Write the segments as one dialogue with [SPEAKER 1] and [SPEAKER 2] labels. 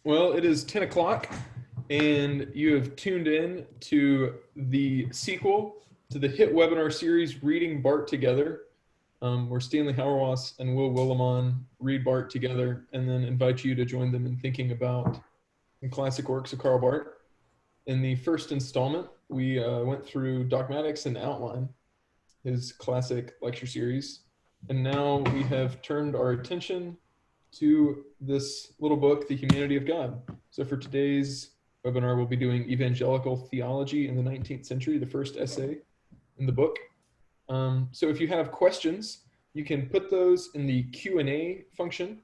[SPEAKER 1] Well, it is 10 o'clock, and you have tuned in to the sequel to the hit webinar series, Reading Barth Together, where Stanley Hauerwas and Will Willimon read Barth together and then invite you to join them in thinking about the classic works of Karl Barth. In the first installment, we went through Dogmatics and Outline, his classic lecture series, and now we have turned our attention to this little book, The Humanity of God. So for today's webinar, we'll be doing Evangelical Theology in the 19th Century, the first essay in the book. So if you have questions, you can put those in the Q&A function.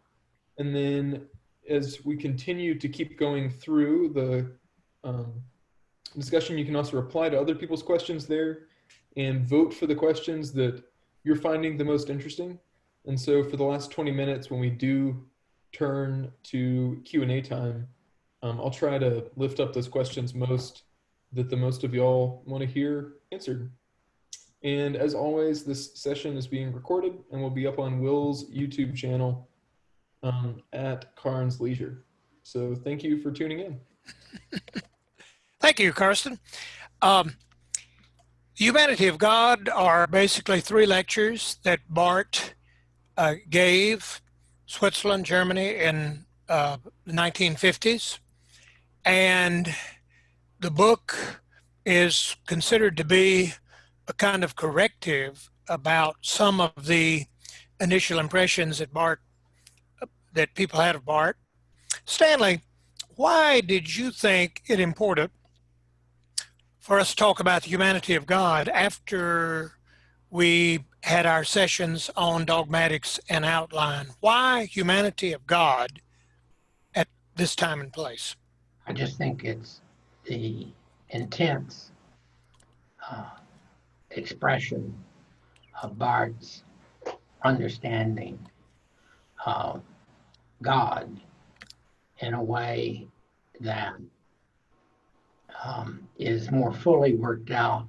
[SPEAKER 1] And then as we continue to keep going through the discussion, you can also reply to other people's questions there and vote for the questions that you're finding the most interesting. And so for the last 20 minutes, when we do turn to Q&A time, I'll try to lift up those questions that the most of y'all want to hear answered. And as always, this session is being recorded and will be up on Will's YouTube channel at Karn's leisure. So thank you for tuning in.
[SPEAKER 2] Thank you, Karsten. Humanity of God are basically 3 lectures that Barth gave Switzerland, Germany in the 1950s. And the book is considered to be a kind of corrective about some of the initial impressions that people had of Barth. Stanley, why did you think it important for us to talk about the humanity of God after we had our sessions on dogmatics and outline? Why humanity of God at this time and place?
[SPEAKER 3] I just think it's the intense expression of Barth's understanding of God in a way that is more fully worked out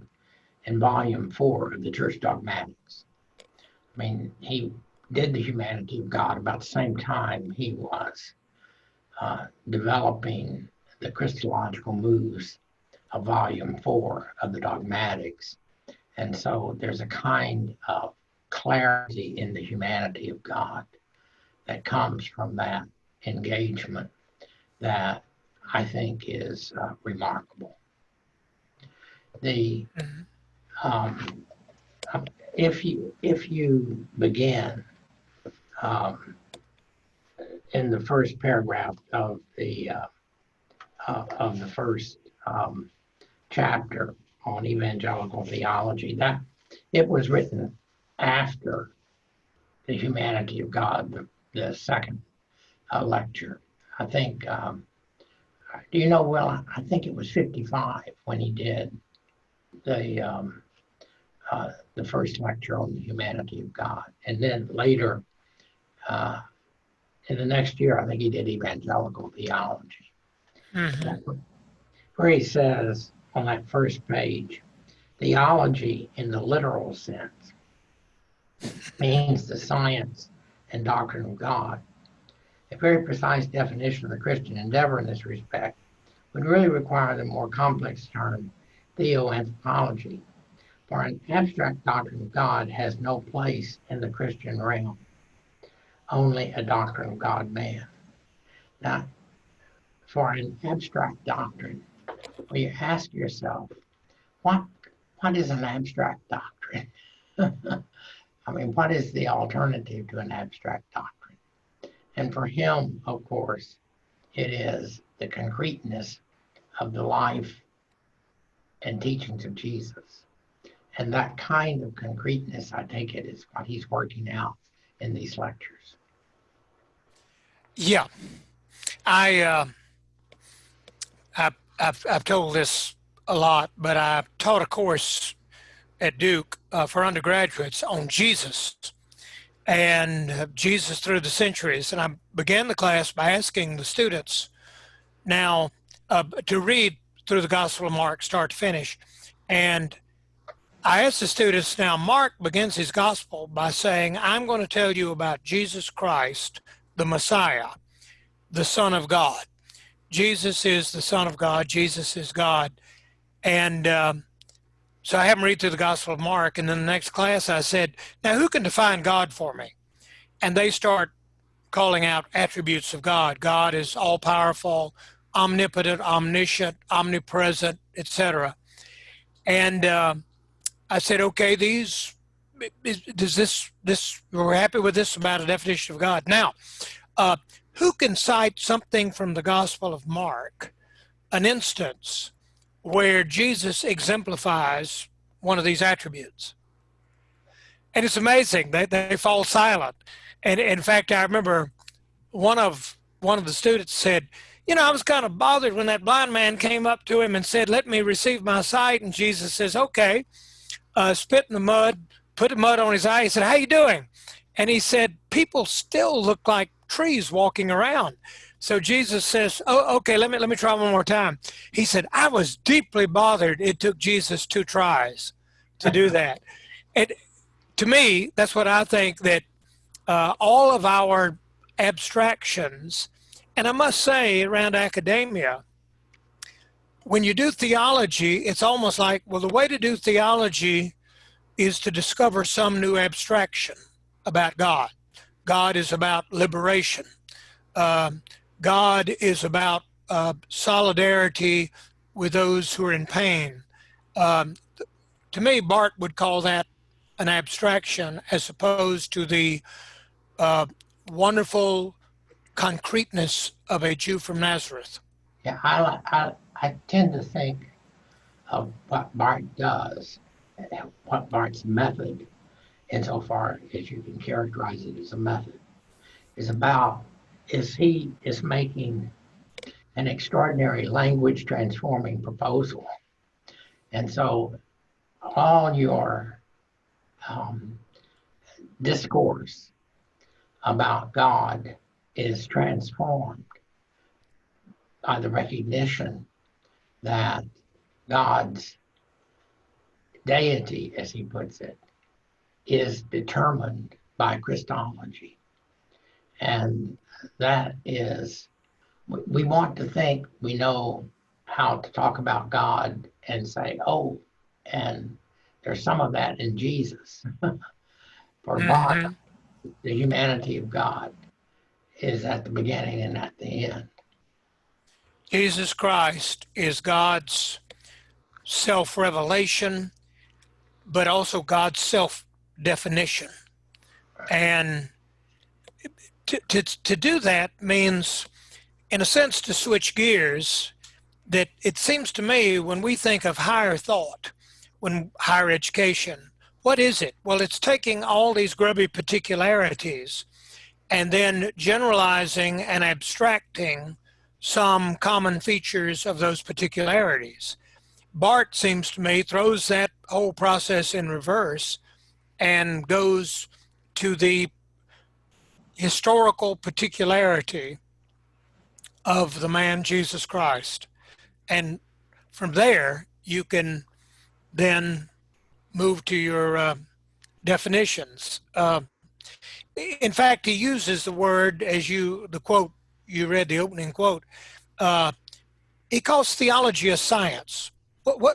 [SPEAKER 3] in volume 4 of the Church Dogmatics. I mean, he did the humanity of God about the same time he was developing the Christological moves of volume 4 of the Dogmatics. And so there's a kind of clarity in the humanity of God that comes from that engagement that I think is remarkable. If you begin in the first paragraph of the first chapter on Evangelical Theology, that it was written after the humanity of God, the second lecture. I think, do you know, Will, I think it was 55 when he did the first lecture on the humanity of God. And then later, in the next year, I think he did Evangelical Theology. Mm-hmm. Where he says on that first page, theology in the literal sense means the science and doctrine of God. A very precise definition of the Christian endeavor in this respect would really require the more complex term theoanthropology, for an abstract doctrine of God has no place in the Christian realm, only a doctrine of God-man. Now, for an abstract doctrine, well, you ask yourself, what is an abstract doctrine? I mean, what is the alternative to an abstract doctrine? And for him, of course, it is the concreteness of the life and teachings of Jesus. And that kind of concreteness, I take it, is what he's working out in these lectures.
[SPEAKER 2] Yeah, I've told this a lot, but I taught a course at Duke for undergraduates on Jesus and Jesus through the centuries. And I began the class by asking the students now to read through the Gospel of Mark, start to finish. And I asked the students, now Mark begins his gospel by saying, I'm going to tell you about Jesus Christ, the Messiah, the Son of God. Jesus is the Son of God, Jesus is God. And so I have them read through the Gospel of Mark, and then the next class I said, now who can define God for me? And they start calling out attributes of God. God is all-powerful, omnipotent, omniscient, omnipresent, etc. And I said, okay, we're happy with this about a definition of God. Now, who can cite something from the Gospel of Mark, an instance where Jesus exemplifies one of these attributes? And it's amazing. They fall silent. And in fact, I remember one of the students said, I was kind of bothered when that blind man came up to him and said, let me receive my sight. And Jesus says, okay, spit in the mud, put the mud on his eye. He said, how you doing? And he said, people still look like trees walking around. So Jesus says, oh, okay, let me try one more time. He said, I was deeply bothered. It took Jesus 2 tries to do that. And to me, that's what I think, that all of our abstractions, and I must say around academia, when you do theology, it's almost like, well, the way to do theology is to discover some new abstraction about God. God is about liberation. God is about solidarity with those who are in pain. To me, Barth would call that an abstraction as opposed to the wonderful concreteness of a Jew from Nazareth.
[SPEAKER 3] Yeah, I tend to think of what Barth does, what Barth's method, insofar as you can characterize it as a method, he is making an extraordinary language transforming proposal. And so all your discourse about God is transformed by the recognition that God's deity, as he puts it, is determined by Christology. And that is, we want to think we know how to talk about God and say, oh, and there's some of that in Jesus. For Barth, the humanity of God is at the beginning and at the end.
[SPEAKER 2] Jesus Christ is God's self-revelation, but also God's self-definition. And to do that means, in a sense, to switch gears, that it seems to me when we think of higher thought, when higher education, what is it? Well, it's taking all these grubby particularities and then generalizing and abstracting some common features of those particularities. Barth, seems to me, throws that whole process in reverse and goes to the historical particularity of the man Jesus Christ. And from there, you can then move to your definitions. In fact, he uses the word, as the quote, you read the opening quote, he calls theology a science.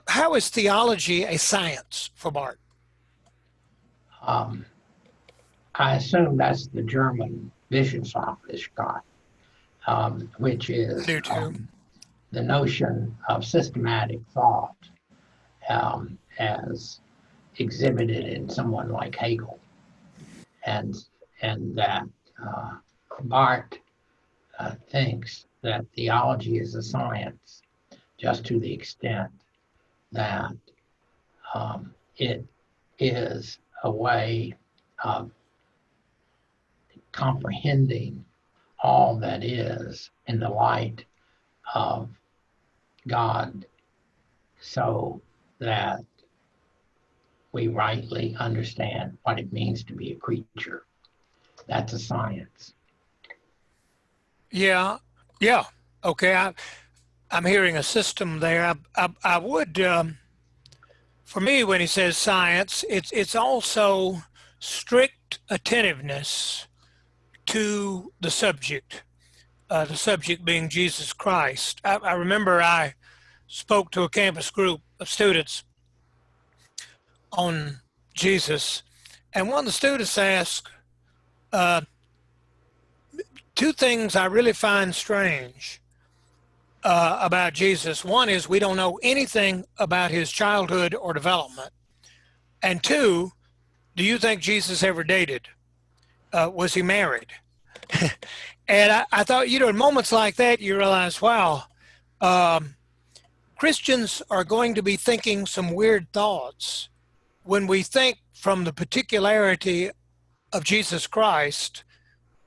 [SPEAKER 2] How is theology a science for Barth?
[SPEAKER 3] I assume that's the German Wissenschaftschaft, which is the notion of systematic thought as exhibited in someone like Hegel, and that Barth thinks that theology is a science just to the extent that it is a way of comprehending all that is in the light of God, so that we rightly understand what it means to be a creature. That's a science.
[SPEAKER 2] Yeah. Okay, I'm hearing a system there. I would, for me, when he says science, it's also strict attentiveness to the subject. the subject being Jesus Christ. I remember I spoke to a campus group of students on Jesus, and one of the students asked, two things I really find strange about Jesus. One is we don't know anything about his childhood or development. And two, do you think Jesus ever dated? Was he married? And I thought, in moments like that, you realize, wow, Christians are going to be thinking some weird thoughts when we think from the particularity of Jesus Christ,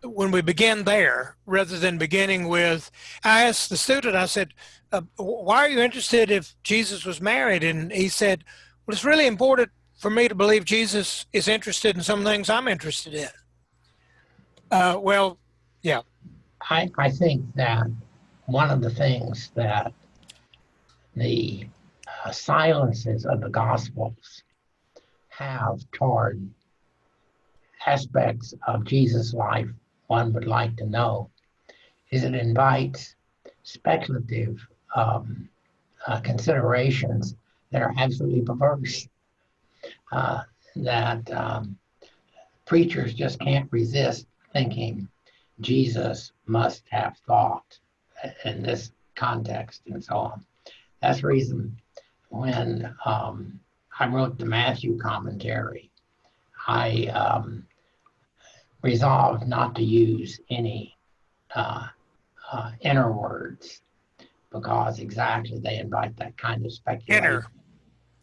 [SPEAKER 2] when we begin there, rather than beginning with, I asked the student, I said, why are you interested if Jesus was married? And he said, well, it's really important for me to believe Jesus is interested in some things I'm interested in. Well, yeah.
[SPEAKER 3] I think that one of the things that the silences of the Gospels have toward aspects of Jesus' life one would like to know is it invites speculative considerations that are absolutely perverse, that preachers just can't resist thinking Jesus must have thought in this context and so on. That's the reason when I wrote the Matthew commentary, I resolved not to use any inner words because exactly they invite that kind of speculation.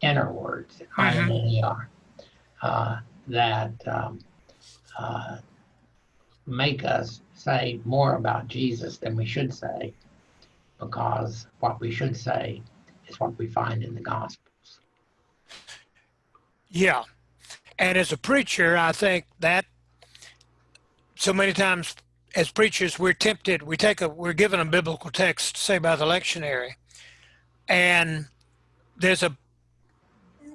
[SPEAKER 3] Inner words, I-N-N-E-R, that make us say more about Jesus than we should say, because what we should say is what we find in the Gospels.
[SPEAKER 2] Yeah. And as a preacher, I think that so many times as preachers, we're tempted, we're given a biblical text, say by the lectionary, and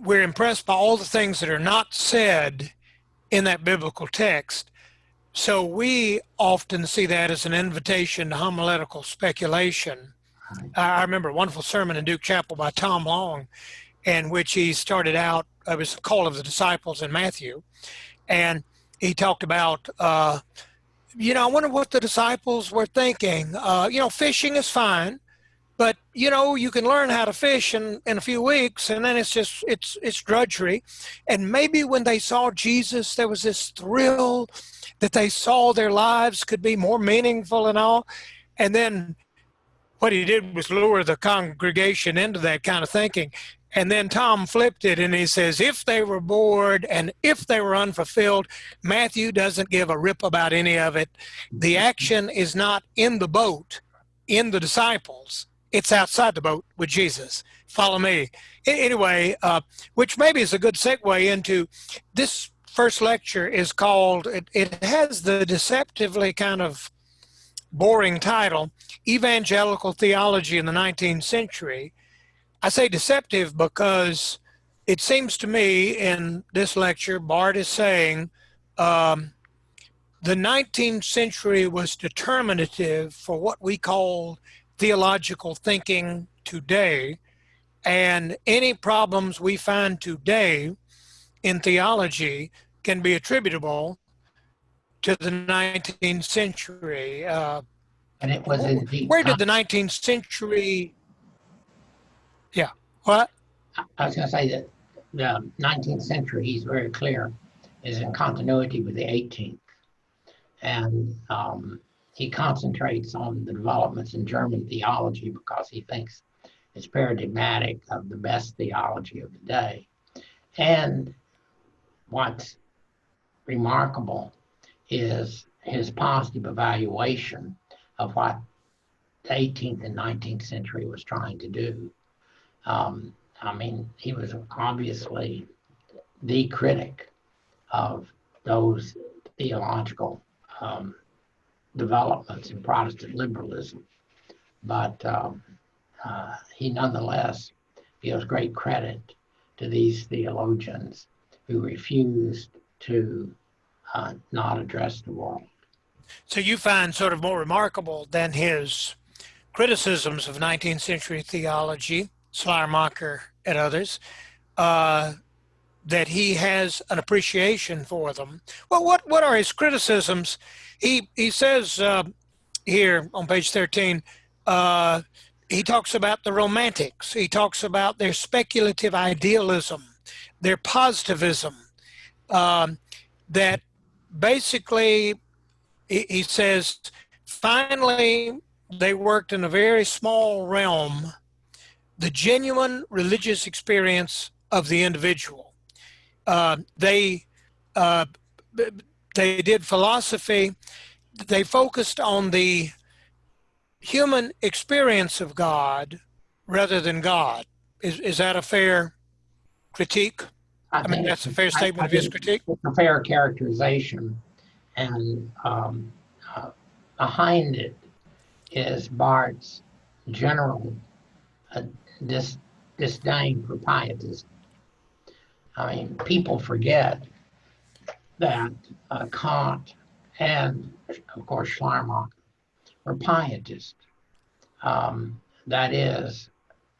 [SPEAKER 2] we're impressed by all the things that are not said in that biblical text. So we often see that as an invitation to homiletical speculation. I remember a wonderful sermon in Duke Chapel by Tom Long, in which he started out, it was the call of the disciples in Matthew, and he talked about, I wonder what the disciples were thinking. Fishing is fine, but, you can learn how to fish in a few weeks, and then it's drudgery. And maybe when they saw Jesus, there was this thrill that they saw their lives could be more meaningful and all. And then what he did was lure the congregation into that kind of thinking. And then Tom flipped it and he says, if they were bored and if they were unfulfilled, Matthew doesn't give a rip about any of it. The action is not in the boat, in the disciples. It's outside the boat with Jesus. Follow me. Anyway, which maybe is a good segue into this first lecture is called, it has the deceptively kind of boring title, Evangelical Theology in the 19th Century. I say deceptive because it seems to me in this lecture, Barth is saying the 19th century was determinative for what we call theological thinking today, and any problems we find today in theology can be attributable to the 19th century.
[SPEAKER 3] And it was indeed.
[SPEAKER 2] Where did the 19th century? Yeah. What?
[SPEAKER 3] I was going to say that the 19th century, he's very clear, is in continuity with the 18th. And he concentrates on the developments in German theology because he thinks it's paradigmatic of the best theology of the day. And what's remarkable is his positive evaluation of what the 18th and 19th century was trying to do. He was obviously the critic of those theological developments in Protestant liberalism, but he nonetheless gives great credit to these theologians who refused to not address the world.
[SPEAKER 2] So you find sort of more remarkable than his criticisms of 19th century theology, Schleiermacher and others, that he has an appreciation for them. Well, what are his criticisms? He says here on page 13, he talks about the Romantics. He talks about their speculative idealism, their positivism, that basically, he says, finally, they worked in a very small realm, the genuine religious experience of the individual. They did philosophy. They focused on the human experience of God rather than God. Is that a fair critique? I mean, that's a fair statement of his critique?
[SPEAKER 3] It's a fair characterization. And behind it is Barth's general disdain for pietism. I mean, people forget that Kant and, of course, Schleiermacher were pietists. That is,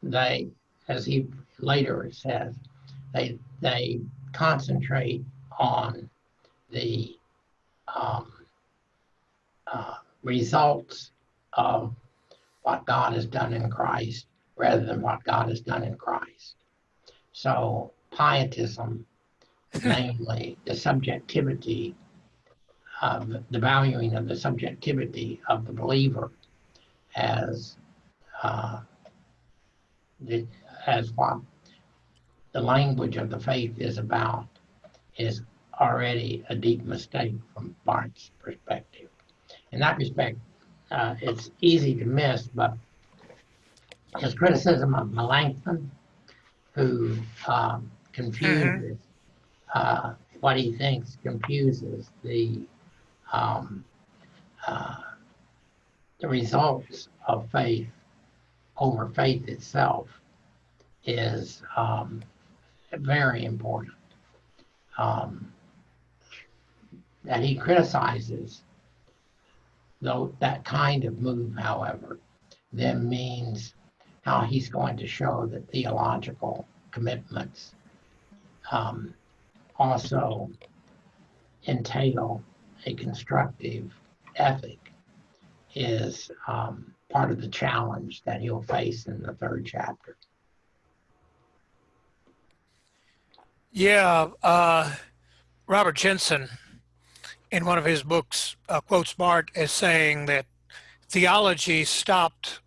[SPEAKER 3] they, as he later says, they concentrate on the results of what God has done in Christ rather than what God has done in Christ. So pietism, namely the subjectivity of the valuing of the subjectivity of the believer as what the language of the faith is about, is already a deep mistake from Barth's perspective. In that respect, it's easy to miss, but his criticism of Melanchthon, who confuses what he thinks confuses the results of faith over faith itself, is very important. That he criticizes, though that kind of move, however, then means how he's going to show that theological commitments also entail a constructive ethic is part of the challenge that he'll face in the third chapter.
[SPEAKER 2] Yeah, Robert Jensen, in one of his books, quotes Barth as saying that theology stopped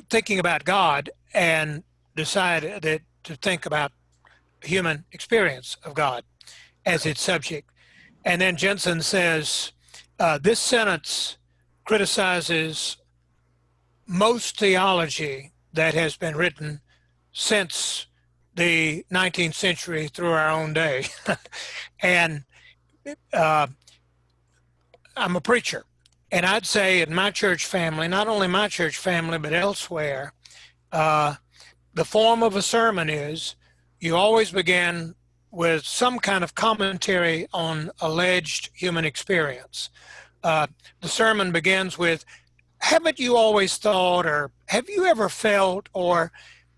[SPEAKER 2] thinking about God and decided to think about human experience of God as its subject. And then Jensen says, this sentence criticizes most theology that has been written since the 19th century through our own day. And I'm a preacher. And I'd say in my church family, not only my church family, but elsewhere, the form of a sermon is you always begin with some kind of commentary on alleged human experience. The sermon begins with, haven't you always thought, or have you ever felt, or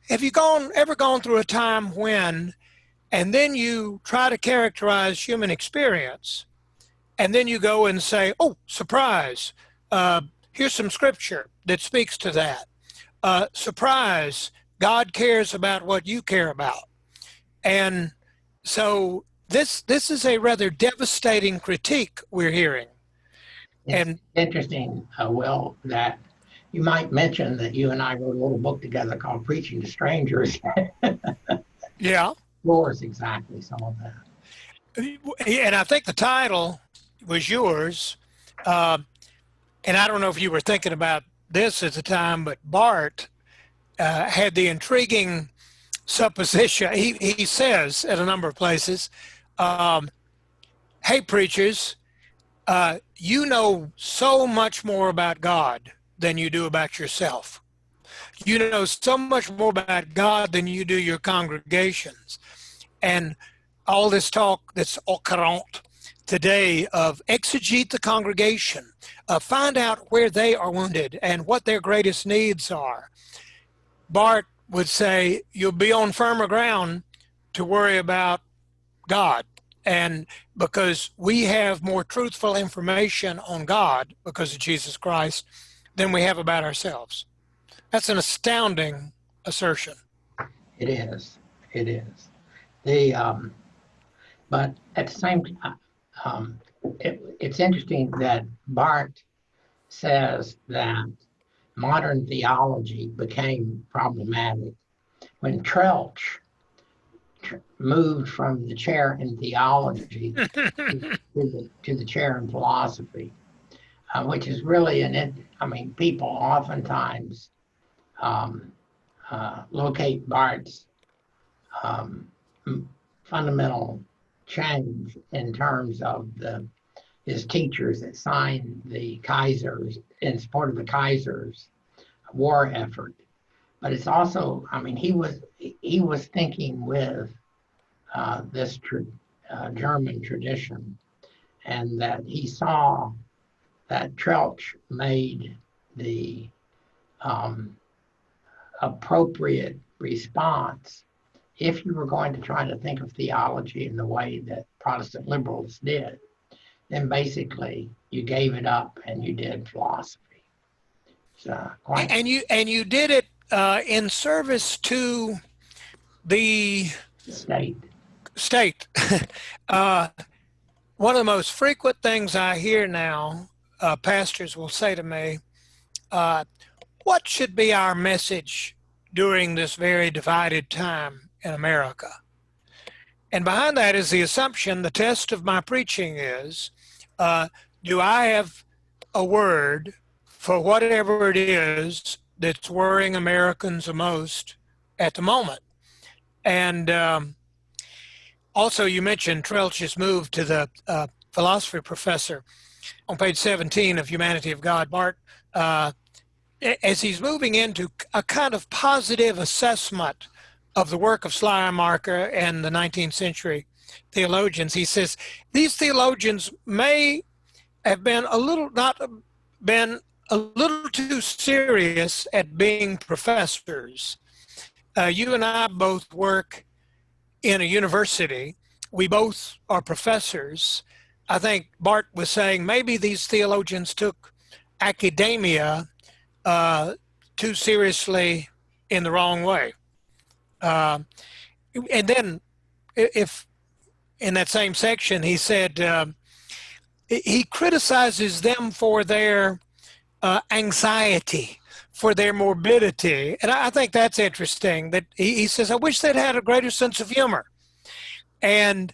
[SPEAKER 2] have you ever gone through a time when, and then you try to characterize human experience, and then you go and say, oh, surprise, here's some scripture that speaks to that. Surprise, God cares about what you care about. And so this is a rather devastating critique we're hearing.
[SPEAKER 3] It's interesting, Will, that you might mention that you and I wrote a little book together called Preaching to Strangers.
[SPEAKER 2] Yeah.
[SPEAKER 3] Yours, exactly, some of that.
[SPEAKER 2] And I think the title was yours. And I don't know if you were thinking about this at the time, but Barth had the intriguing supposition. He says at a number of places, hey, preachers, you know so much more about God than you do about yourself. You know so much more about God than you do your congregations. And all this talk that's occurrent, today of exegete the congregation, find out where they are wounded and what their greatest needs are. Barth would say, you'll be on firmer ground to worry about God. And because we have more truthful information on God because of Jesus Christ than we have about ourselves. That's an astounding assertion.
[SPEAKER 3] It is. It is. The but at the same time, it's interesting that Barth says that modern theology became problematic when Trelch moved from the chair in theology to the chair in philosophy, which is really people oftentimes locate Barth's fundamental change in terms of his teachers that signed the Kaiser's in support of the Kaiser's war effort. But it's also, he was thinking with this German tradition, and that he saw that Trelch made the appropriate response if you were going to try to think of theology in the way that Protestant liberals did. Then basically you gave it up and you did philosophy.
[SPEAKER 2] And you did it in service to the state. One of the most frequent things I hear now, pastors will say to me, what should be our message during this very divided time in America? And behind that is the assumption, the test of my preaching is, do I have a word for whatever it is that's worrying Americans the most at the moment? And also you mentioned Trelch's move to the philosophy professor on page 17 of Humanity of God. Barth, as he's moving into a kind of positive assessment of the work of Schleiermacher and the 19th century theologians, he says, these theologians may have been a little too serious at being professors. You and I both work in a university. We both are professors. I think Barth was saying maybe these theologians took academia too seriously in the wrong way. And then if in that same section, he said, he criticizes them for their anxiety, for their morbidity. And I think that's interesting that he says, I wish they'd had a greater sense of humor. And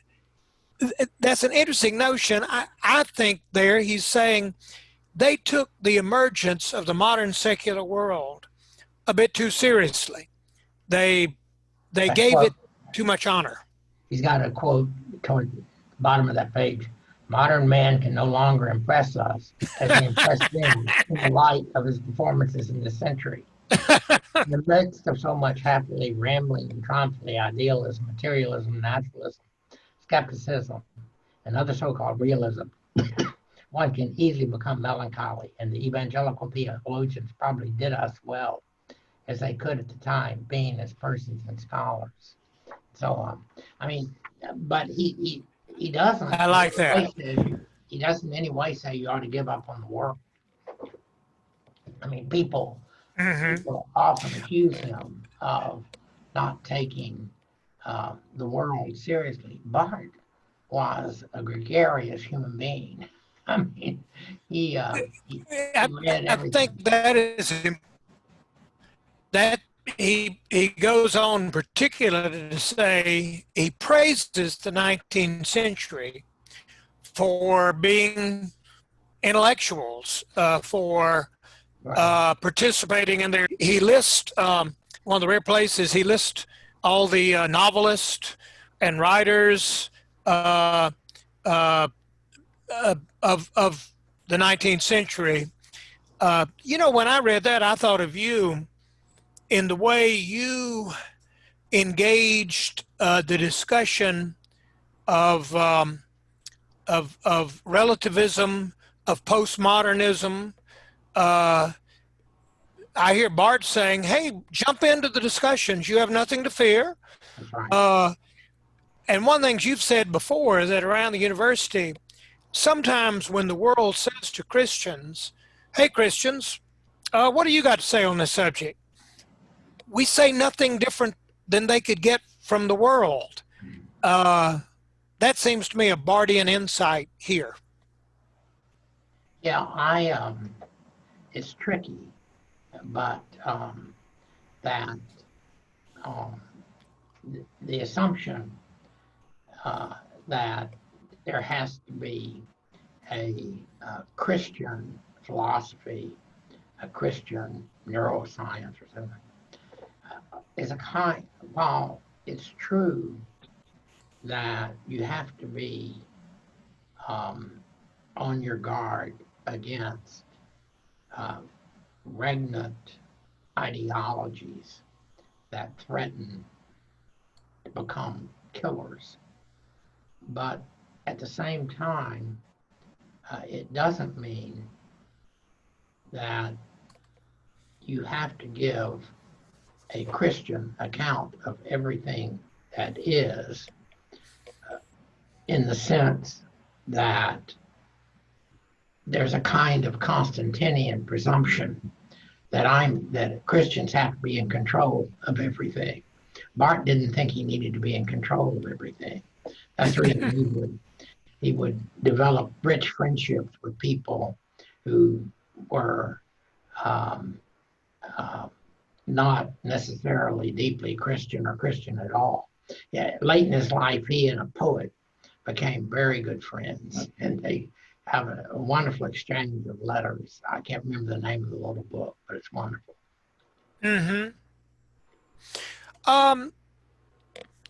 [SPEAKER 2] that's an interesting notion. I think there he's saying they took the emergence of the modern secular world a bit too seriously. They gave it too much honor.
[SPEAKER 3] He's got a quote toward the bottom of that page. Modern man can no longer impress us as he impressed them in the light of his performances in this century. In the midst of so much happily rambling and triumphantly idealism, materialism, naturalism, skepticism, and other so-called realism, one can easily become melancholy, and the evangelical theologians probably did us well, as they could at the time, being as persons and scholars. So on. But he doesn't.
[SPEAKER 2] I like that.
[SPEAKER 3] He doesn't in any way say you ought to give up on the world. People often accuse him of not taking the world seriously. Barth was a gregarious human being. He read everything.
[SPEAKER 2] I think that is that he goes on particularly to say he praises the 19th century for being intellectuals, for participating in their. He lists one of the rare places he lists all the novelists and writers of the 19th century. When I read that, I thought of you in the way you engaged the discussion of of relativism, of postmodernism. I hear Barth saying, hey, jump into the discussions. You have nothing to fear.
[SPEAKER 3] That's right.
[SPEAKER 2] And one of the things you've said before is that around the university, sometimes when the world says to Christians, hey, Christians, what do you got to say on this subject? We say nothing different than they could get from the world. That seems to me a Barthian insight here.
[SPEAKER 3] Yeah, it's tricky, but that the assumption that there has to be a Christian philosophy, a Christian neuroscience or something, is a kind, while it's true that you have to be on your guard against regnant ideologies that threaten to become killers. But at the same time, it doesn't mean that you have to give a Christian account of everything that is, in the sense that there's a kind of Constantinian presumption that Christians have to be in control of everything. Barth didn't think he needed to be in control of everything. That's the reason he would develop rich friendships with people who were not necessarily deeply Christian or Christian at all. Yeah, late in his life, he and a poet became very good friends, and they have a wonderful exchange of letters. I can't remember the name of the little book, but it's wonderful.
[SPEAKER 2] Mm-hmm.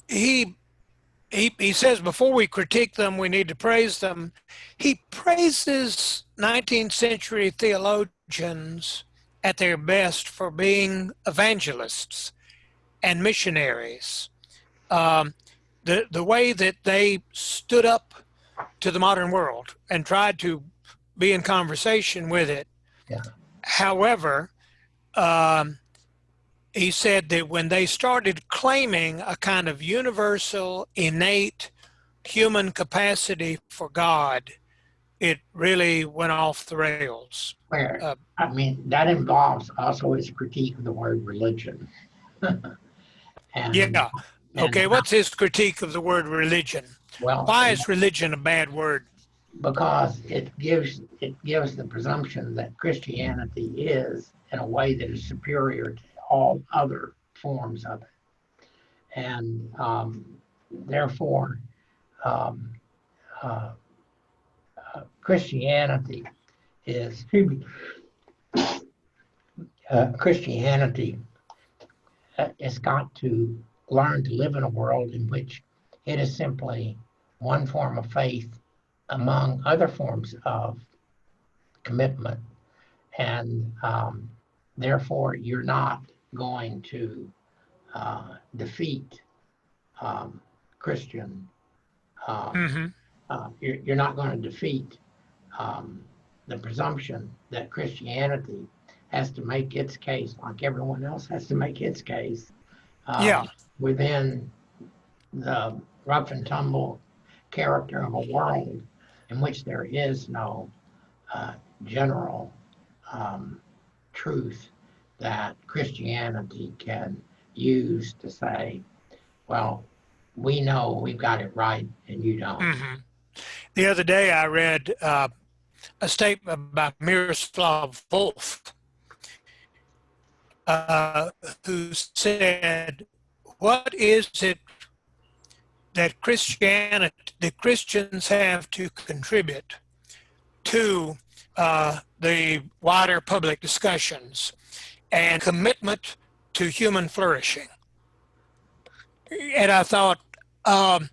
[SPEAKER 2] He says before we critique them, we need to praise them. He praises 19th century theologians at their best for being evangelists and missionaries. The way that they stood up to the modern world and tried to be in conversation with it.
[SPEAKER 3] Yeah.
[SPEAKER 2] However, he said that when they started claiming a kind of universal, innate human capacity for God, it really went off the rails.
[SPEAKER 3] Where, I mean, that involves also his critique of the word religion.
[SPEAKER 2] Yeah. Okay, what's his critique of the word religion?
[SPEAKER 3] Well,
[SPEAKER 2] why is religion a bad word?
[SPEAKER 3] Because it gives the presumption that Christianity is in a way that is superior to all other forms of it, and therefore Christianity is Christianity has got to learn to live in a world in which it is simply one form of faith among other forms of commitment, and therefore you're not going to defeat Christian. You're not going to defeat the presumption that Christianity has to make its case like everyone else has to make its case within the rough and tumble character of a world in which there is no general truth that Christianity can use to say, well, we know we've got it right and you don't.
[SPEAKER 2] Mm-hmm. The other day I read a statement by Miroslav Volf, who said, what is it that Christians have to contribute to the wider public discussions and commitment to human flourishing? And I thought, wow,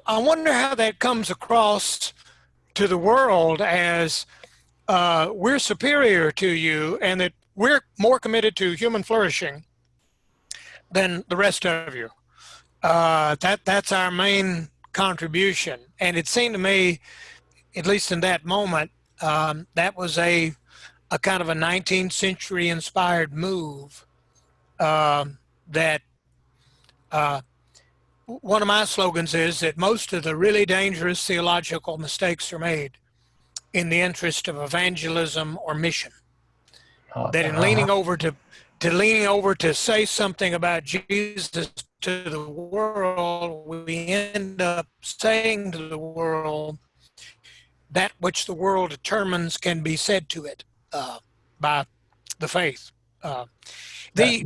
[SPEAKER 2] I wonder how that comes across to the world as we're superior to you and that we're more committed to human flourishing than the rest of you. That's our main contribution. And it seemed to me, at least in that moment, that was a kind of a 19th century inspired move that one of my slogans is that most of the really dangerous theological mistakes are made in the interest of evangelism or mission. That in leaning over to say something about Jesus to the world, we end up saying to the world that which the world determines can be said to it by the faith. He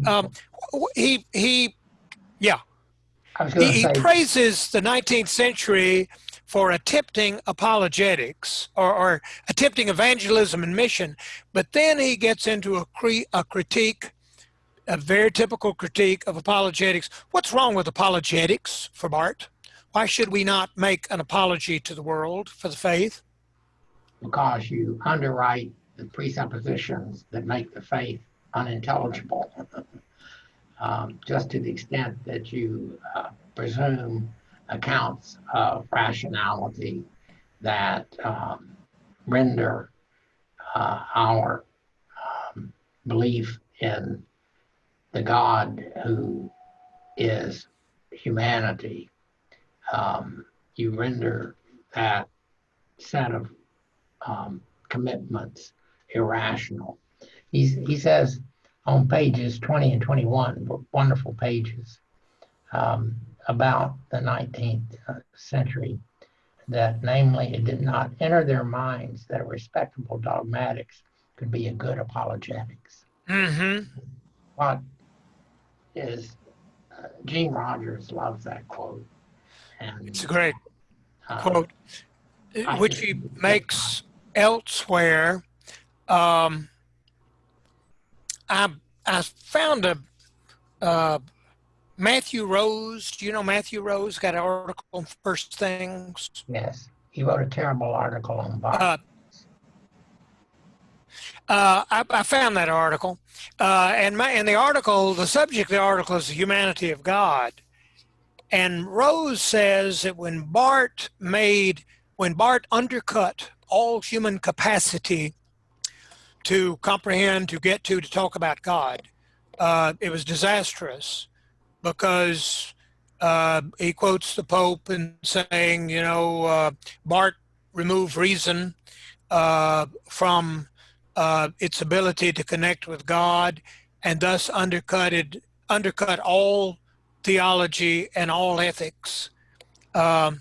[SPEAKER 2] praises the 19th century for attempting apologetics or attempting evangelism and mission, but then he gets into a critique, a very typical critique of apologetics. What's wrong with apologetics for Barth? Why should we not make an apology to the world for the faith?
[SPEAKER 3] Because you underwrite the presuppositions that make the faith unintelligible. Just to the extent that you presume accounts of rationality that render our belief in the God who is humanity, you render that set of commitments irrational. He says on pages 20 and 21, wonderful pages, about the 19th century, that namely it did not enter their minds that a respectable dogmatics could be a good apologetics.
[SPEAKER 2] Mm-hmm.
[SPEAKER 3] What is, Gene Rogers loves that quote. And
[SPEAKER 2] it's a great quote, which he makes elsewhere. I found Matthew Rose. Do you know Matthew Rose? Got an article on First Things.
[SPEAKER 3] Yes, he wrote a terrible article on Barth.
[SPEAKER 2] I found that article, and the article, the subject of the article is the humanity of God. And Rose says that when Barth undercut all human capacity to comprehend, to get to talk about God, it was disastrous, because he quotes the Pope in saying, Barth removed reason from its ability to connect with God, and thus undercut all theology and all ethics.
[SPEAKER 3] That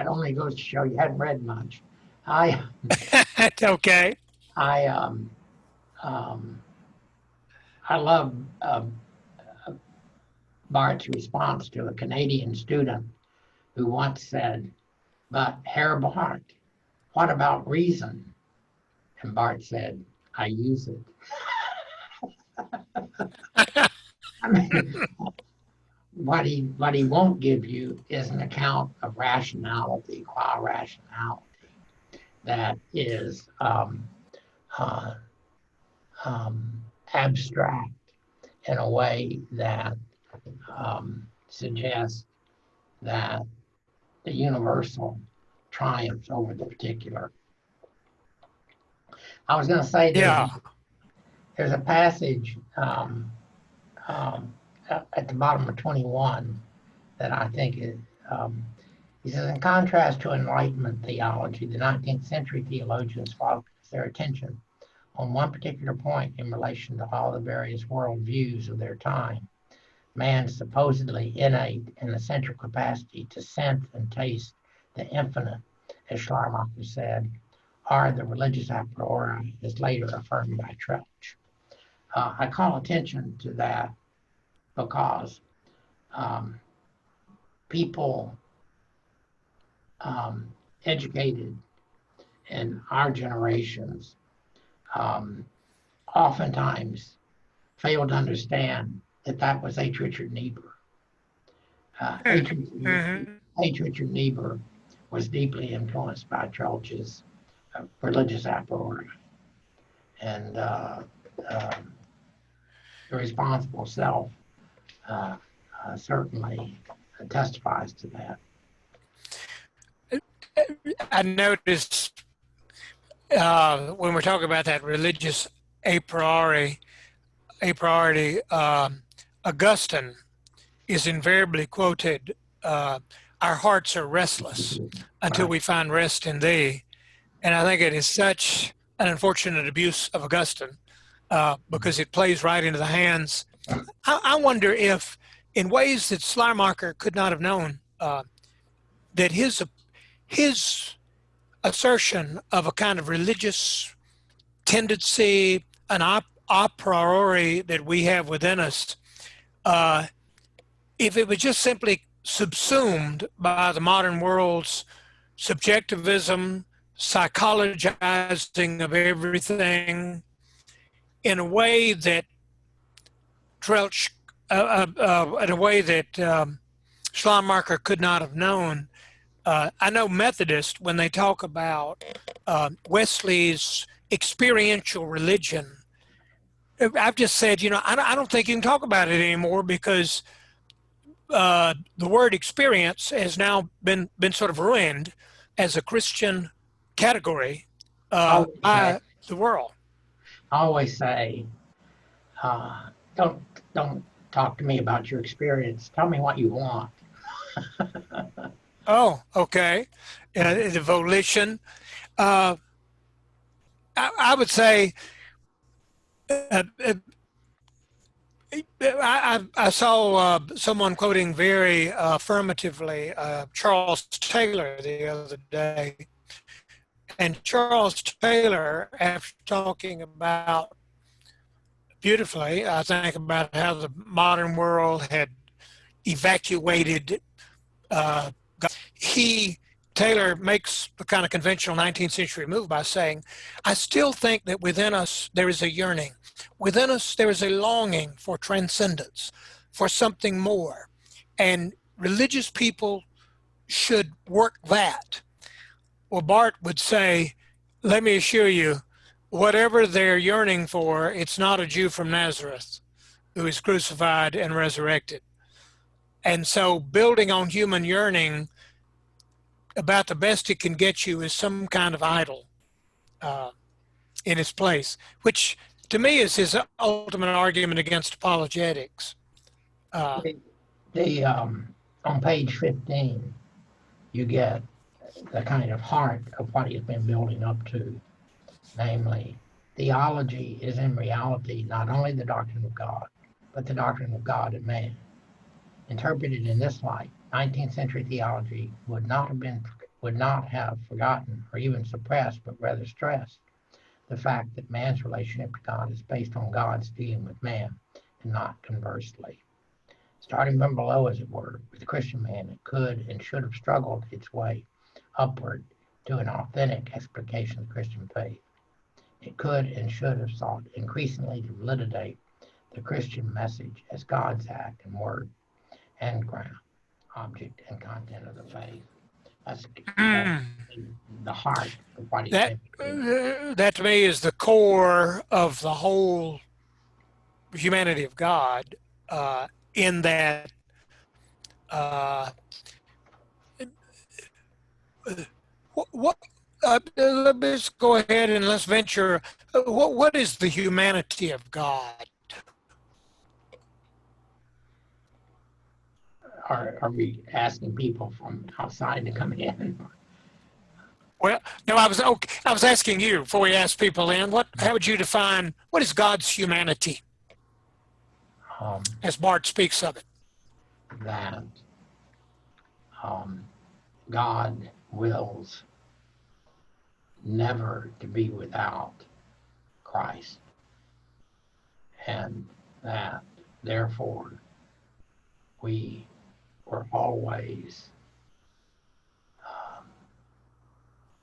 [SPEAKER 3] only goes to show you hadn't read much.
[SPEAKER 2] Okay.
[SPEAKER 3] I love Barth's response to a Canadian student who once said, "But Herr Barth, what about reason?" And Barth said, "I use it." I mean, what he won't give you is an account of rationality, qua rationality, that is abstract in a way that suggests that the universal triumphs over the particular. I was going to say there's a passage at the bottom of 21 that I think is, he says, in contrast to Enlightenment theology, the 19th century theologians focused their attention on one particular point in relation to all the various worldviews of their time. Man's supposedly innate and essential capacity to scent and taste the infinite, as Schleiermacher said, are the religious a priori, as later affirmed by Troeltsch. I call attention to that because people educated in our generations oftentimes fail to understand that was H. Richard Niebuhr. H. Richard Niebuhr was deeply influenced by Troeltsch's religious a priori. And the responsible self certainly testifies to that.
[SPEAKER 2] I noticed when we're talking about that religious a priori, Augustine is invariably quoted, our hearts are restless until we find rest in thee. And I think it is such an unfortunate abuse of Augustine because it plays right into the hands. I wonder if, in ways that Schleiermacher could not have known, that his assertion of a kind of religious tendency, an a priori that we have within us, if it was just simply subsumed by the modern world's subjectivism, psychologizing of everything in a way that Schleiermacher could not have known. I know Methodists, when they talk about Wesley's experiential religion, I've just said, I don't think you can talk about it anymore because the word experience has now been sort of ruined as a Christian category by the world.
[SPEAKER 3] I always say, don't talk to me about your experience. Tell me what you want.
[SPEAKER 2] Oh, okay. The volition. I would say I saw someone quoting very affirmatively Charles Taylor the other day. And Charles Taylor, after talking about beautifully, I think about how the modern world had evacuated God. Taylor makes the kind of conventional 19th century move by saying, I still think that within us there is a yearning. Within us there is a longing for transcendence, for something more. And religious people should work that. Well, Barth would say, let me assure you, whatever they're yearning for, it's not a Jew from Nazareth who is crucified and resurrected. And so building on human yearning, about the best it can get you is some kind of idol in its place, which to me is his ultimate argument against apologetics.
[SPEAKER 3] On page 15, you get the kind of heart of what he's been building up to, namely, theology is in reality not only the doctrine of God, but the doctrine of God and man. Interpreted in this light, 19th century theology would not have forgotten or even suppressed, but rather stressed the fact that man's relationship to God is based on God's dealing with man and not conversely. Starting from below, as it were, with the Christian man, it could and should have struggled its way upward to an authentic explication of Christian faith. It could and should have sought increasingly to validate the Christian message as God's act and word and ground, object and content of the faith. That's the heart of what he's
[SPEAKER 2] that to me is the core of the whole humanity of God, in that let's go ahead and let's venture. What is the humanity of God?
[SPEAKER 3] Are we asking people from outside to come in?
[SPEAKER 2] Well, no, I was asking you before we asked people in. How would you define what is God's humanity, as Barth speaks of it?
[SPEAKER 3] That God wills never to be without Christ, and that therefore we were always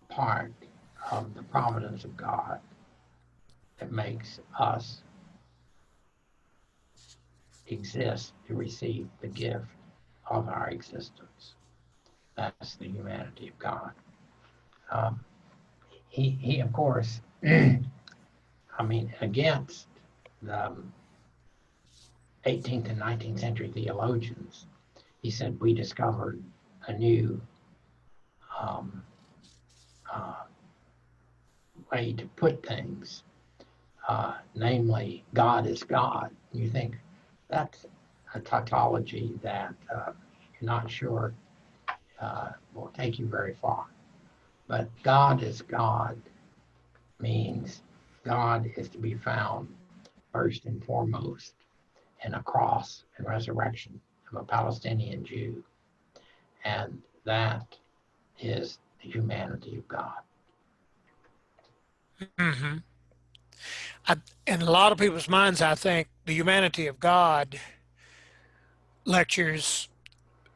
[SPEAKER 3] part of the providence of God that makes us exist to receive the gift of our existence. That's the humanity of God. He of course, against the 18th and 19th century theologians, he said we discovered a new way to put things, namely, God is God. You think that's a tautology that you're not sure will take you very far. But God is God means God is to be found first and foremost in a cross and resurrection of a Palestinian Jew. And that is the humanity of God.
[SPEAKER 2] Mm-hmm. In a lot of people's minds, I think the humanity of God lectures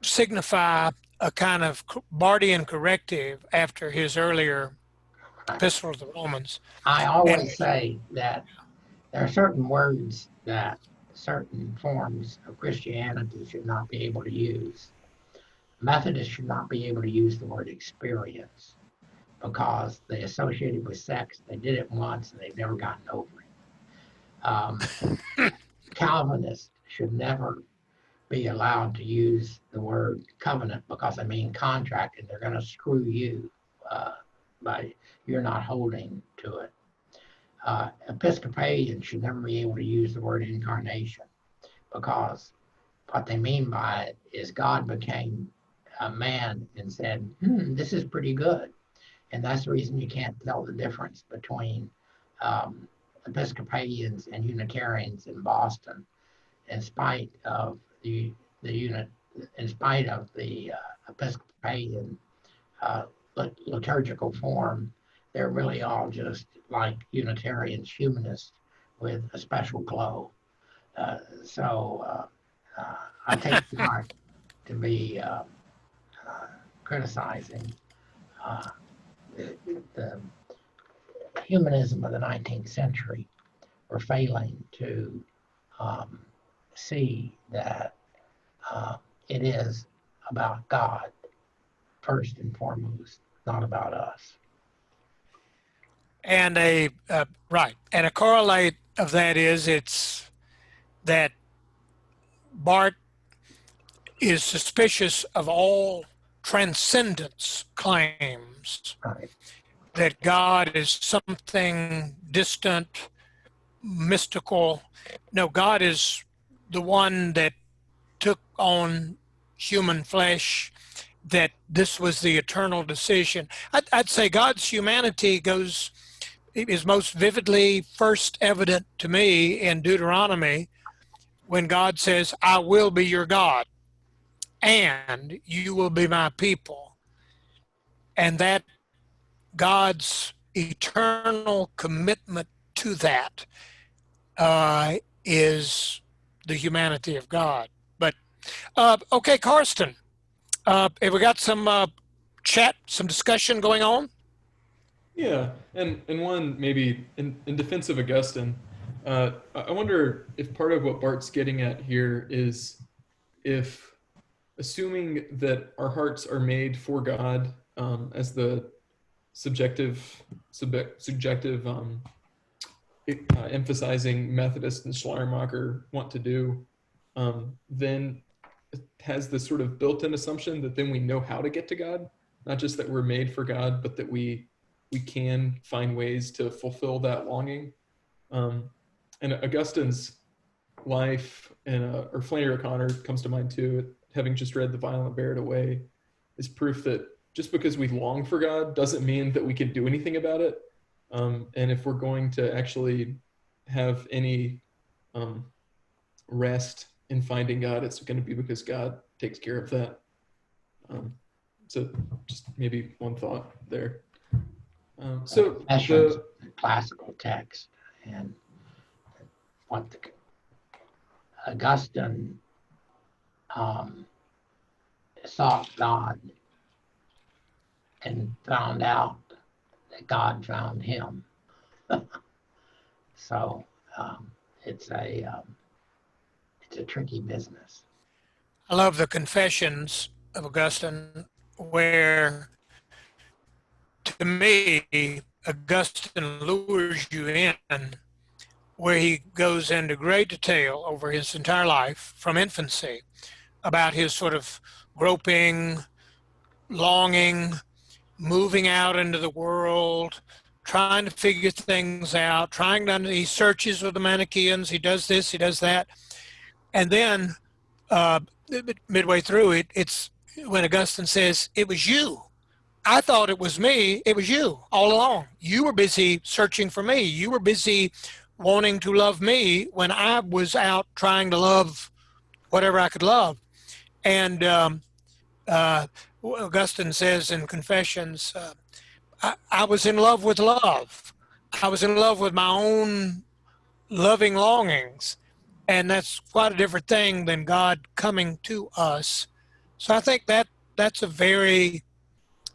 [SPEAKER 2] signify a kind of Barthian corrective after his earlier epistle to the Romans.
[SPEAKER 3] I always say that there are certain words that certain forms of Christianity should not be able to use. Methodists should not be able to use the word experience because they associate it with sex. They did it once and they've never gotten over it. Calvinists should never be allowed to use the word covenant because they mean contract, and they're going to screw you by you're not holding to it. Episcopalians should never be able to use the word incarnation because what they mean by it is God became a man and said, this is pretty good. And that's the reason you can't tell the difference between Episcopalians and Unitarians in Boston, in spite of the Episcopalian liturgical form. They're really all just like Unitarians, humanists with a special glow. So I take heart to be criticizing the humanism of the 19th century for failing to see that it is about God first and foremost, not about us.
[SPEAKER 2] And a correlate of that is it's that Barth is suspicious of all transcendence claims,
[SPEAKER 3] Right.
[SPEAKER 2] that God is something distant, mystical. No, God is the one that took on human flesh, that this was the eternal decision. I'd say God's humanity is most vividly first evident to me in Deuteronomy when God says, I will be your God and you will be my people. And that God's eternal commitment to that is the humanity of God. But, okay, Karsten, have we got some chat, some discussion going on?
[SPEAKER 1] Yeah, and one maybe in defense of Augustine, I wonder if part of what Barth's getting at here is if assuming that our hearts are made for God, as the subjective emphasizing Methodist and Schleiermacher want to do, then it has this sort of built-in assumption that then we know how to get to God, not just that we're made for God, but that we can find ways to fulfill that longing. And Augustine's life, or Flannery O'Connor comes to mind too, having just read The Violent Bear It Away, is proof that just because we long for God doesn't mean that we can do anything about it. And if we're going to actually have any rest in finding God, it's going to be because God takes care of that. So just maybe one thought there. So
[SPEAKER 3] the classical text and what Augustine sought God and found out that God found him. So it's a tricky business.
[SPEAKER 2] I love the Confessions of Augustine, where to me, Augustine lures you in, where he goes into great detail over his entire life from infancy about his sort of groping, longing, moving out into the world, trying to figure things out, he searches with the Manichaeans, he does this, he does that. And then midway through it's when Augustine says, it was you. I thought it was me. It was you all along. You were busy searching for me. You were busy wanting to love me when I was out trying to love whatever I could love. And Augustine says in Confessions, I was in love with love. I was in love with my own loving longings. And that's quite a different thing than God coming to us. So I think that's a very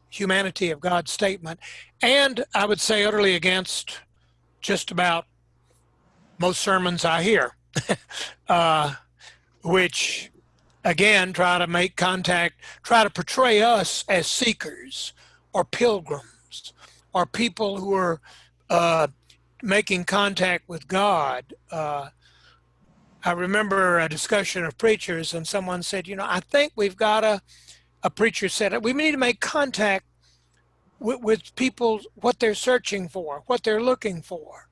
[SPEAKER 2] humanity of God's statement. And I would say utterly against just about most sermons I hear, which again try to make contact, try to portray us as seekers or pilgrims or people who are making contact with God. I remember a discussion of preachers, and someone said, I think we've got a preacher said, we need to make contact with people, what they're searching for, what they're looking for.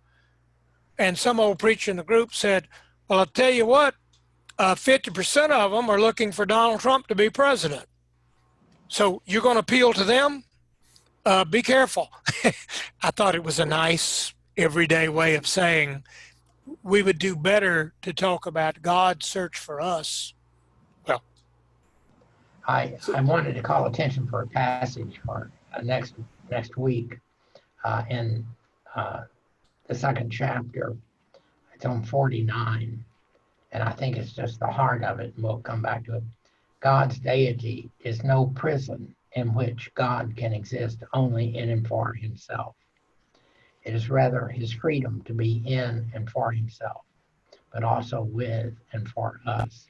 [SPEAKER 2] And some old preacher in the group said, well, I'll tell you what, 50% of them are looking for Donald Trump to be president. So you're going to appeal to them? Be careful. I thought it was a nice everyday way of saying we would do better to talk about God's search for us. Well,
[SPEAKER 3] I wanted to call attention for a passage for next week in the second chapter. It's on 49, and I think it's just the heart of it, and we'll come back to it. God's deity is no prison in which God can exist only in and for himself. It is rather his freedom to be in and for himself, but also with and for us,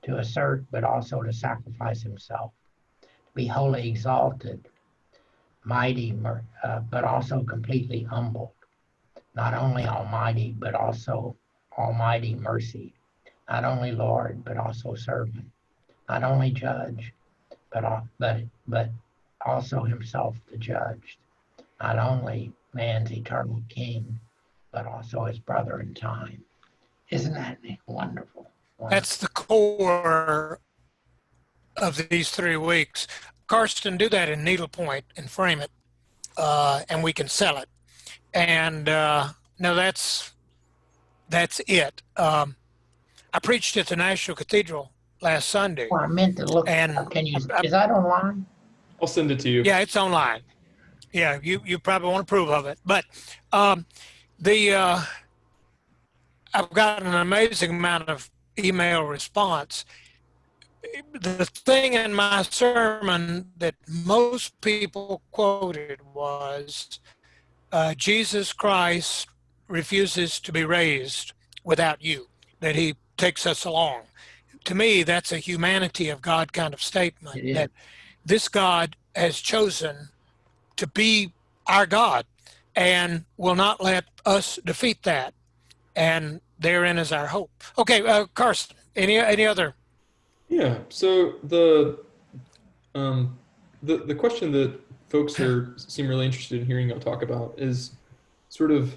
[SPEAKER 3] to assert but also to sacrifice himself, to be wholly exalted, mighty, but also completely humbled, not only almighty, but also almighty mercy, not only Lord, but also servant, not only judge, but also himself the judged, not only man's eternal king, but also his brother in time. Isn't that wonderful?
[SPEAKER 2] That's the core of these 3 weeks. Karsten, do that in needlepoint and frame it, and we can sell it. And no, that's it. I preached at the National Cathedral last Sunday.
[SPEAKER 3] Well, I meant to look.
[SPEAKER 2] And
[SPEAKER 3] Can you? Is that online?
[SPEAKER 1] I'll send it to you.
[SPEAKER 2] Yeah, it's online. Yeah, you probably want to approve of it. But I've got an amazing amount of email response. The thing in my sermon that most people quoted was Jesus Christ refuses to be raised without you, that he takes us along. To me, that's a humanity of God kind of statement, that this God has chosen to be our God and will not let us defeat that. And therein is our hope. Okay, Karsten, any other?
[SPEAKER 1] Yeah. So the question that folks seem really interested in hearing y'all talk about is sort of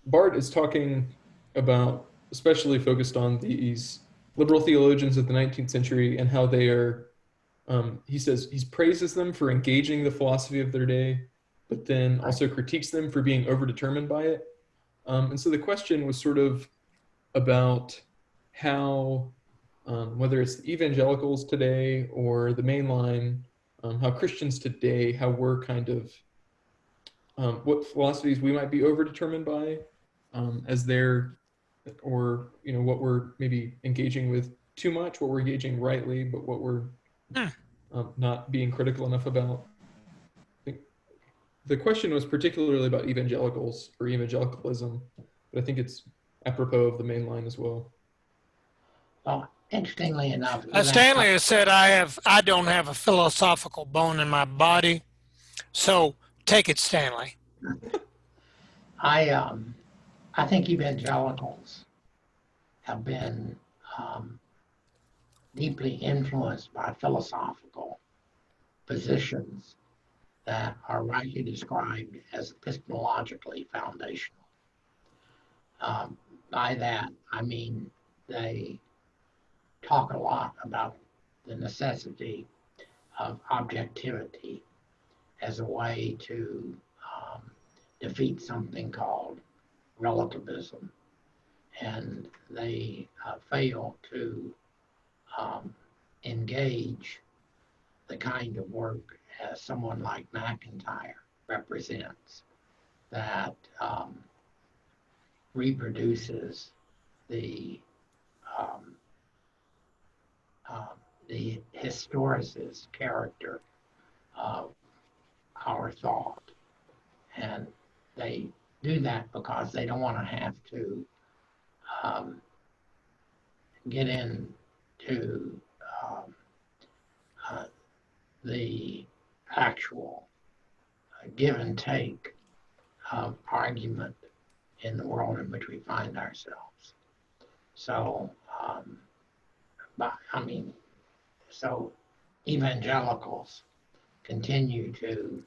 [SPEAKER 1] Barth is talking about, especially focused on these liberal theologians of the 19th century and how they are. He says he praises them for engaging the philosophy of their day, but then also critiques them for being overdetermined by it. And so the question was sort of about how, whether it's the evangelicals today or the mainline, how Christians today, how we're kind of, what philosophies we might be overdetermined by as their, or, what we're maybe engaging with too much, what we're engaging rightly, but what we're not being critical enough about. I think the question was particularly about evangelicals or evangelicalism, but I think it's apropos of the main line as well.
[SPEAKER 3] Well, interestingly enough,
[SPEAKER 2] Stanley has said I don't have a philosophical bone in my body, so take it, Stanley.
[SPEAKER 3] I think evangelicals have been deeply influenced by philosophical positions that are rightly described as epistemologically foundational. By that, I mean they talk a lot about the necessity of objectivity as a way to defeat something called relativism. And they fail to engage the kind of work as someone like McIntyre represents, that reproduces the historicist character of our thought. And they do that because they don't want to have to get into the actual give and take of argument in the world in which we find ourselves. So, so evangelicals continue to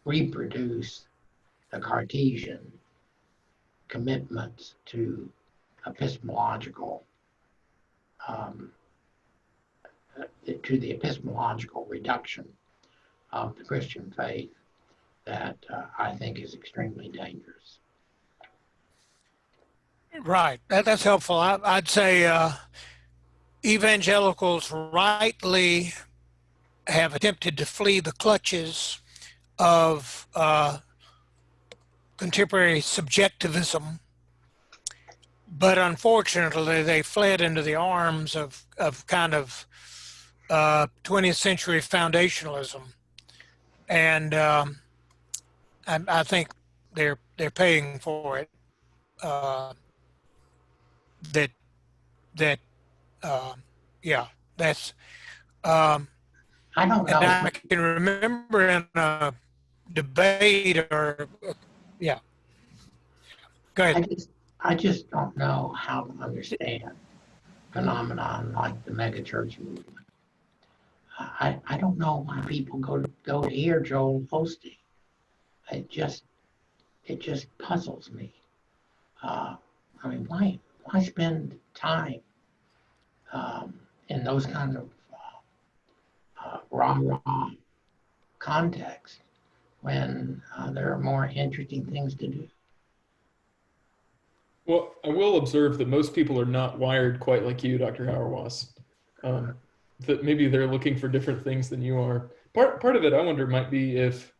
[SPEAKER 3] reproduce the Cartesian commitments to epistemological to the epistemological reduction of the Christian faith that I think is extremely dangerous.
[SPEAKER 2] Right. That's helpful. I'd say evangelicals rightly have attempted to flee the clutches of contemporary subjectivism, but unfortunately they fled into the arms of kind of 20th century foundationalism, and I think they're paying for it. That's.
[SPEAKER 3] I don't know.
[SPEAKER 2] And I can remember in a debate yeah. Go ahead.
[SPEAKER 3] I just don't know how to understand phenomenon like the megachurch movement. I don't know why people go to hear Joel Osteen. It just puzzles me. Why spend time in those kind of raw context when there are more interesting things to do?
[SPEAKER 1] Well, I will observe that most people are not wired quite like you, Dr. Hauerwas. That maybe they're looking for different things than you are. Part of it, I wonder, might be if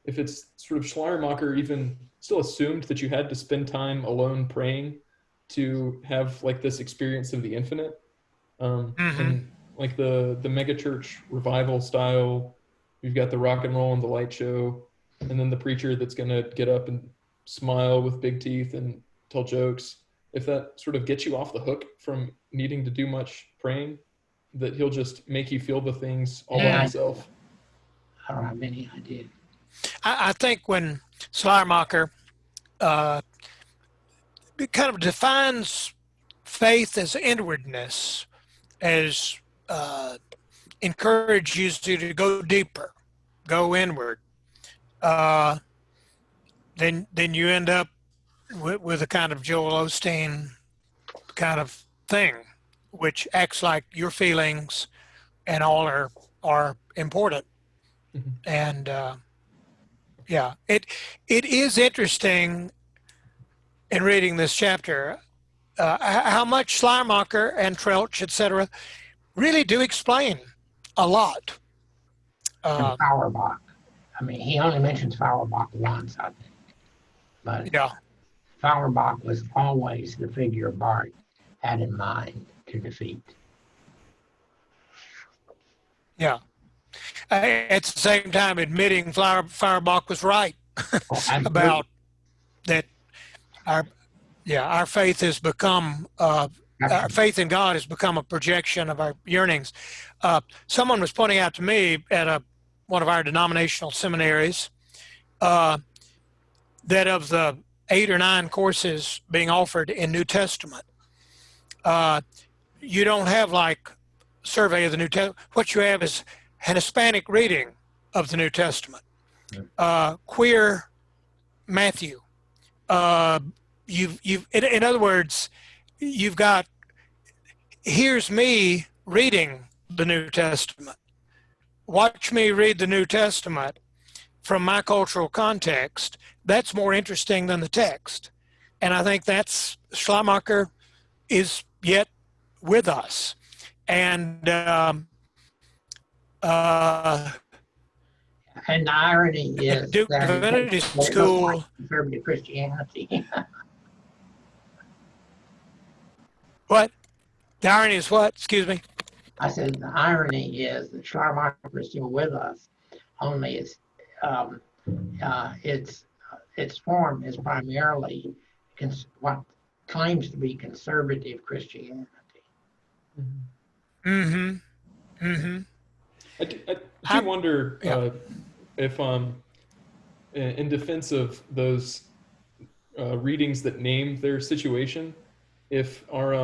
[SPEAKER 1] it's sort of Schleiermacher even still assumed that you had to spend time alone praying to have like this experience of the infinite. And like the megachurch revival style, you've got the rock and roll and the light show, and then the preacher that's going to get up and smile with big teeth and tell jokes. If that sort of gets you off the hook from needing to do much praying, that he'll just make you feel the things all by himself.
[SPEAKER 3] I don't have any idea.
[SPEAKER 2] I think when Schleiermacher kind of defines faith as inwardness, as encourages you to go deeper, go inward, then you end up with a kind of Joel Osteen kind of thing, which acts like your feelings and all are important. Mm-hmm. And it is interesting in reading this chapter how much Schleiermacher and Troeltsch, etc., really do explain a lot.
[SPEAKER 3] And Feuerbach. He only mentions Feuerbach once, I think. But yeah. Feuerbach was always the figure Barth had in mind to defeat.
[SPEAKER 2] Yeah. At the same time, admitting Feuerbach was right about that. Our faith has become our faith in God has become a projection of our yearnings. Someone was pointing out to me at one of our denominational seminaries that of the 8 or 9 courses being offered in New Testament, you don't have like survey of the New Testament. What you have is an Hispanic reading of the New Testament. Queer Matthew. In other words, you've got, here's me reading the New Testament. Watch me read the New Testament from my cultural context. That's more interesting than the text. And I think that's, Schleiermacher is yet with us. And
[SPEAKER 3] And the irony is
[SPEAKER 2] Duke
[SPEAKER 3] that
[SPEAKER 2] Divinity
[SPEAKER 3] it looks
[SPEAKER 2] School,
[SPEAKER 3] like conservative Christianity.
[SPEAKER 2] what? The irony is what? Excuse me.
[SPEAKER 3] I said the irony is that Schleiermacher is still with us, only its form is primarily what claims to be conservative Christianity.
[SPEAKER 2] Mm-hmm. Mm-hmm.
[SPEAKER 1] I do wonder if, in defense of those readings that name their situation, if our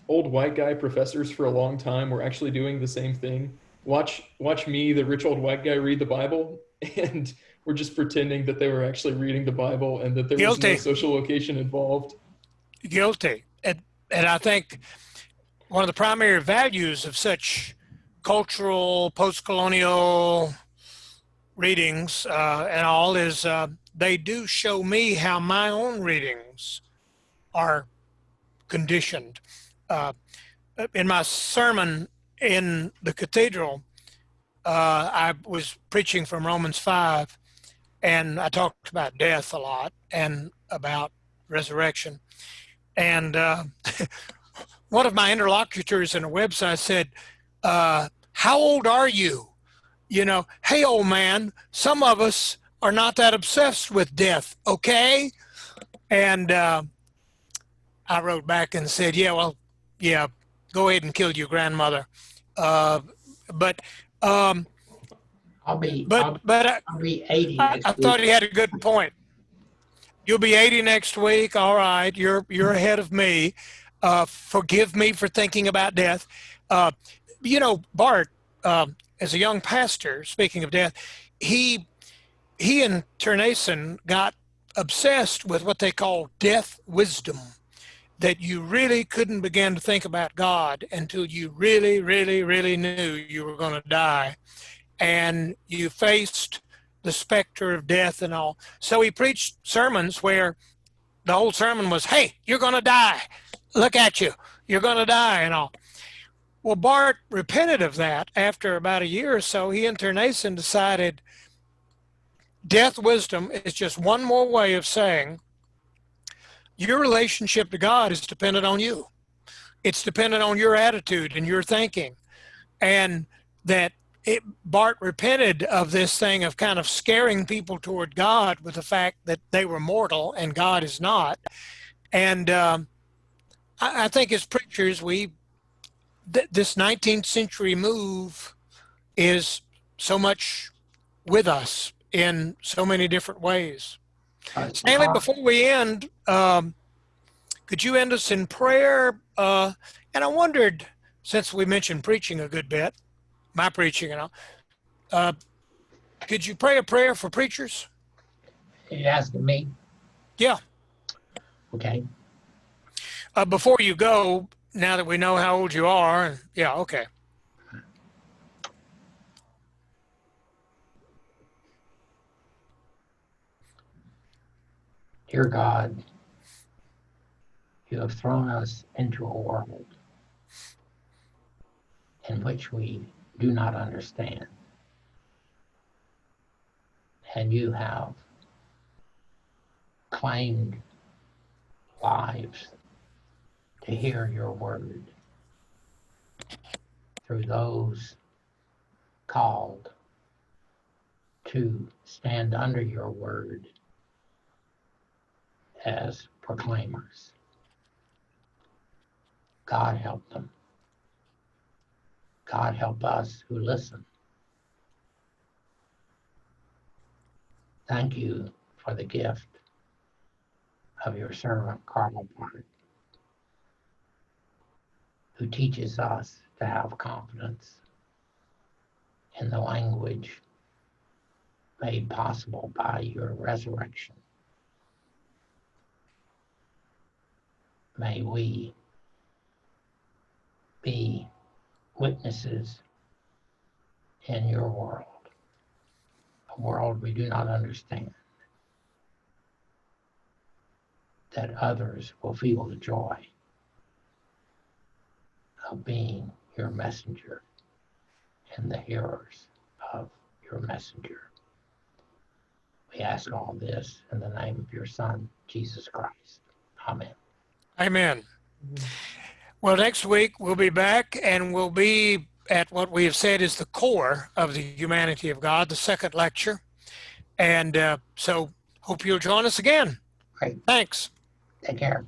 [SPEAKER 1] old white guy professors for a long time were actually doing the same thing. Watch me, the rich old white guy, read the Bible, and we're just pretending that they were actually reading the Bible and that there was no social location involved.
[SPEAKER 2] Guilty. And I think one of the primary values of such cultural, post-colonial readings and all is they do show me how my own readings are conditioned. In my sermon in the cathedral, I was preaching from Romans 5, and I talked about death a lot and about resurrection. And one of my interlocutors in a website said, how old are you? You know, hey, old man, some of us are not that obsessed with death, okay? And I wrote back and said, yeah, go ahead and kill your grandmother. But
[SPEAKER 3] I'll be 80
[SPEAKER 2] I thought he had a good point. You'll be 80 next week. All right, you're ahead of me. Forgive me for thinking about death. Barth, as a young pastor, speaking of death, he and Ternason got obsessed with what they call death wisdom, that you really couldn't begin to think about God until you really, really, really knew you were going to die. And you faced the specter of death and all. So he preached sermons where the whole sermon was, hey, you're going to die. Look at you. You're going to die and all. Well, Barth repented of that after about a year or so. He and Ternason decided death wisdom is just one more way of saying your relationship to God is dependent on you. It's dependent on your attitude and your thinking. And that Barth repented of this thing of kind of scaring people toward God with the fact that they were mortal and God is not. And I think as preachers, this 19th century move is so much with us in so many different ways. Stanley, before we end, could you end us in prayer? And I wondered, since we mentioned preaching a good bit, my preaching and all, could you pray a prayer for preachers?
[SPEAKER 3] Are you asking me?
[SPEAKER 2] Yeah.
[SPEAKER 3] Okay.
[SPEAKER 2] Before you go, now that we know how old you are, yeah, okay.
[SPEAKER 3] Dear God, you have thrown us into a world in which we do not understand. And you have claimed lives to hear your word through those called to stand under your word as proclaimers. God help them. God help us who listen. Thank you for the gift of your servant, Karl Barth, who teaches us to have confidence in the language made possible by your resurrection. May we be witnesses in your world, a world we do not understand, that others will feel the joy of being your messenger and the hearers of your messenger. We ask all this in the name of your Son, Jesus Christ. Amen.
[SPEAKER 2] Amen. Well, next week we'll be back and we'll be at what we have said is the core of the humanity of God, the second lecture. And so hope you'll join us again.
[SPEAKER 3] Great.
[SPEAKER 2] Thanks.
[SPEAKER 3] Take care.